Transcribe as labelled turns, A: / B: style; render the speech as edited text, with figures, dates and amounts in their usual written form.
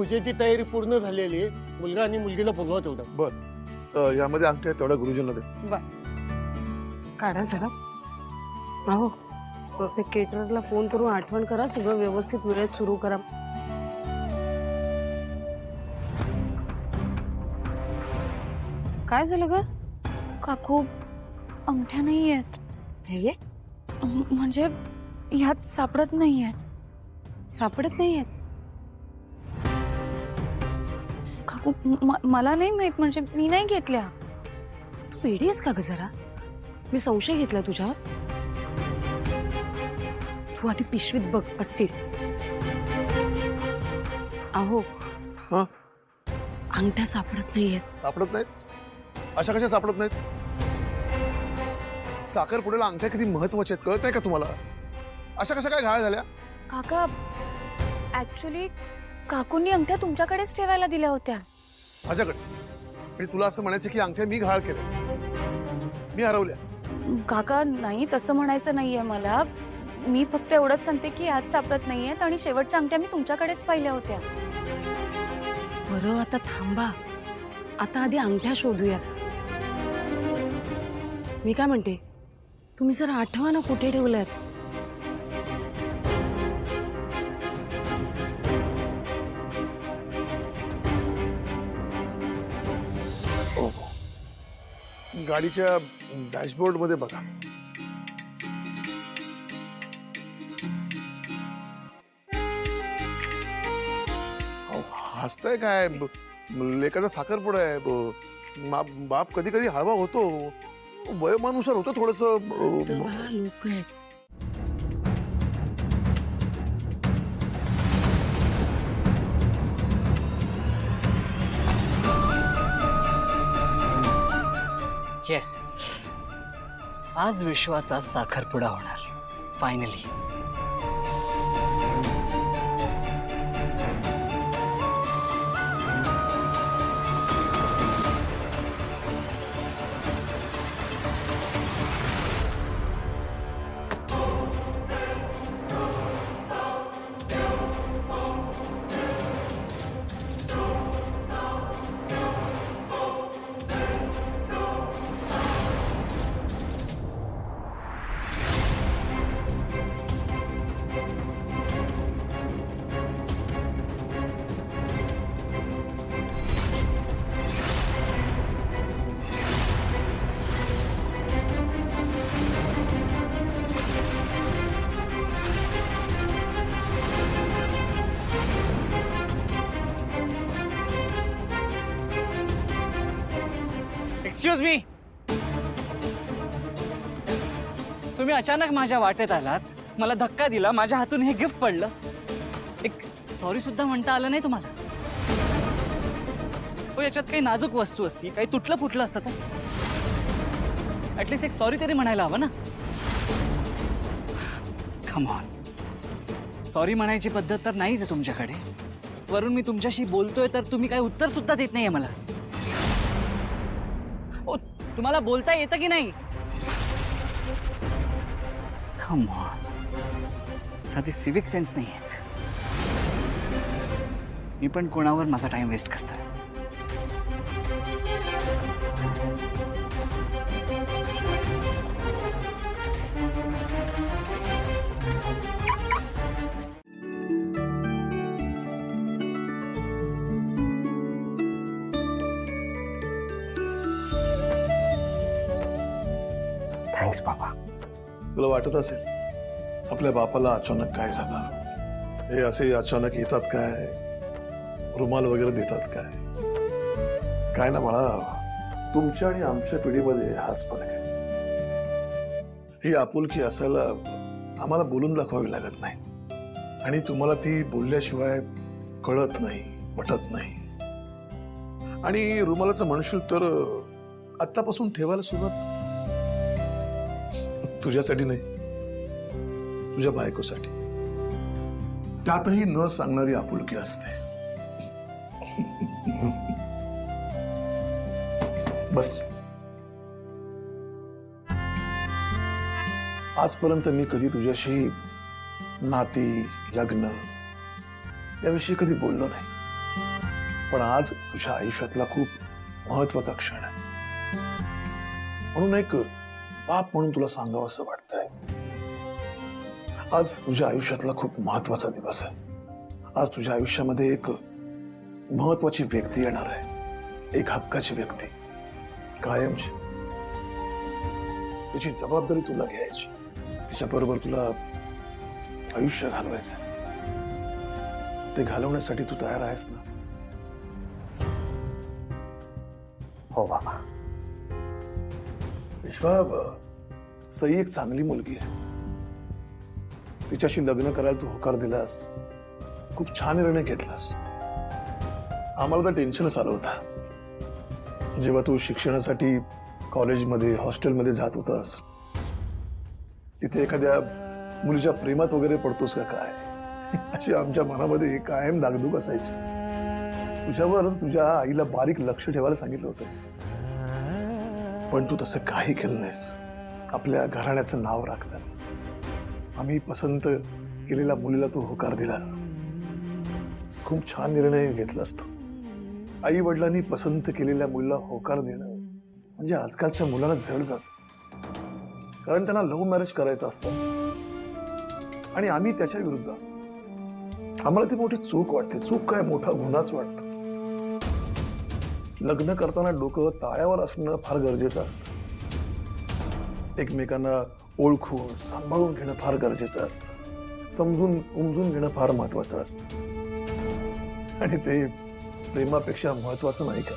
A: पूजेची तयारी पूर्ण झालेली आहे. मुलगा आणि मुलगीला बोलवा तेवढं.
B: बर यामध्ये अंगठ्या तेवढ्या गुरुजींना दे.
C: काढा जरा. अहो ते केटररला फोन करून आठवण करा, सगळं व्यवस्थित वेळेत सुरू करा. काय झालं ग?
D: काकू अंगठ्या नाही आहेत.
C: हे
D: म्हणजे ह्यात सापडत नाही आहेत.
C: सापडत नाहीयेत?
D: काकू मला नाही माहित, म्हणजे मी नाही घेतल्या.
C: तू वेडी आहेस का ग जरा? मी संशय घेतला तुझ्यावर. तू आधी पिशवीत बघ असतील. अहो
B: हा
C: अंगठ्या सापडत नाहीयेत.
B: सापडत नाहीत? अशा कशा सापडत नाहीत? साखरपुड्याला अंगठ्या किती महत्वाच्या आहेत कळत नाही का तुम्हाला? अशा कशा काय घाळ झाल्या?
D: काका ऍक्च्युली काकूंनी अंगठ्या तुमच्याकडेच ठेवायला दिल्या होत्या.
B: माझ्याकडे? म्हणजे तुला असं म्हणायचं की अंगठ्या मी घाळ केल्या, मी हरवल्या?
D: काका नाही, तसं म्हणायचं नाहीये मला. मी फक्त एवढंच सांगते की आज सापडत नाहीयेत आणि शेवटच्या अंगठ्या मी तुमच्याकडेच पाहिल्या होत्या.
C: बरं आता थांबा, आता आधी अंगठ्या शोधूयात. मी काय म्हणते, तुम्ही जरा आठवा ना कुठे ठेवल्यात.
B: गाडीच्या डॅशबोर्ड मध्ये बघा. हसताय काय? लेकाचा साखरपुडा आहे. बाप कधी कधी हळवा होतो, वयोमानुसार होतं थोडस.
C: लोक आहेत.
E: येस, आज विश्वाचा साखरपुडा होणार फायनली. एक्सक्यूज मी, तुम्ही अचानक माझ्या वाटेत आलात, मला धक्का दिला, माझ्या हातून हे गिफ्ट पडलं. एक सॉरी सुद्धा म्हणता आलं नाही तुम्हाला? हो, याच्यात काही नाजूक वस्तू असती, काही तुटलं फुटलं असतं तर ऍटलीस्ट एक सॉरी तरी म्हणायला हवं ना. कम ऑन, सॉरी म्हणायची पद्धत तर नाहीच आहे तुमच्याकडे. वरून मी तुमच्याशी बोलतोय तर तुम्ही काही उत्तर सुद्धा देत नाहीये मला. ओ, तुम्हाला बोलता येतं की नाही? कम ऑन, साधी सिविक सेन्स नाही आहेत. मी पण कोणावर माझा टाइम वेस्ट करतोय? थँक्स बाबा.
B: तुला वाटत असेल आपल्या बापाला अचानक काय झालं, हे असे अचानक येतात काय, रुमाल वगैरे देतात काय? काय ना बाळा, तुमच्या आणि आमच्या पिढीमध्ये हाच फरक आहे. ही आपुलकी असायला आम्हाला बोलून दाखवावी लागत नाही, आणि तुम्हाला ती बोलल्याशिवाय कळत नाही, पटत नाही. आणि रुमालाचं म्हणशील तर आत्तापासून ठेवायला सुरुवात तुझ्यासाठी नाही, तुझ्या बायकोसाठी. त्यातही न सांगणारी आपुलकी असते. बस, आजपर्यंत मी कधी तुझ्याशी नाती, लग्न याविषयी कधी बोललो नाही. पण आज तुझ्या आयुष्यातला खूप महत्वाचा क्षण आहे. म्हणून एक बाप म्हणून तुला सांगावं असं वाटतंय. आज तुझ्या आयुष्यातला खूप महत्वाचा दिवस आहे. आज तुझ्या आयुष्यामध्ये एक महत्वाची व्यक्ती येणार आहे. एक हक्काची व्यक्ती, कायमची. तिची जबाबदारी तुला घ्यायची. तिच्याबरोबर तुला आयुष्य घालवायचं. ते घालवण्यासाठी तू तयार आहेस ना?
A: हो बाबा.
B: विश्वा, सई एक चांगली मुलगी आहे. तिच्याशी लग्न करायला तू होकार दिलास. खूप छान निर्णय घेतलास. आम्हाला तर टेन्शनच आलं होतं जेव्हा तू शिक्षणासाठी कॉलेजमध्ये हॉस्टेलमध्ये जात होतास. तिथे एखाद्या मुलीच्या प्रेमात वगैरे पडतोस का काय, अशी आमच्या मनामध्ये कायम दागदुग असायची. तुझ्यावर तुझ्या आईला बारीक लक्ष ठेवायला सांगितलं होतं, पण तू तसं काही केलं नाहीस. आपल्या घराण्याचं नाव राखलंस. आम्ही पसंत केलेल्या मुलीला तू होकार दिलास. खूप छान निर्णय घेतलास तू. आई वडिलांनी पसंत केलेल्या मुलीला होकार देणं म्हणजे आजकालच्या मुलांना जड जात, कारण त्यांना लव्ह मॅरेज करायचं असतं आणि आम्ही त्याच्या विरुद्ध असतो. आम्हाला ती मोठी चूक वाटते. चूक काय, मोठा गुन्हाच वाटतो. लग्न करताना डोकं ताळ्यावर असणं फार गरजेचं असतं. एकमेकांना ओळखून सांभाळून घेणं फार गरजेचं असतं. समजून उमजून घेणं फार महत्वाचं असतं. आणि ते प्रेमापेक्षा महत्वाचं नाही का?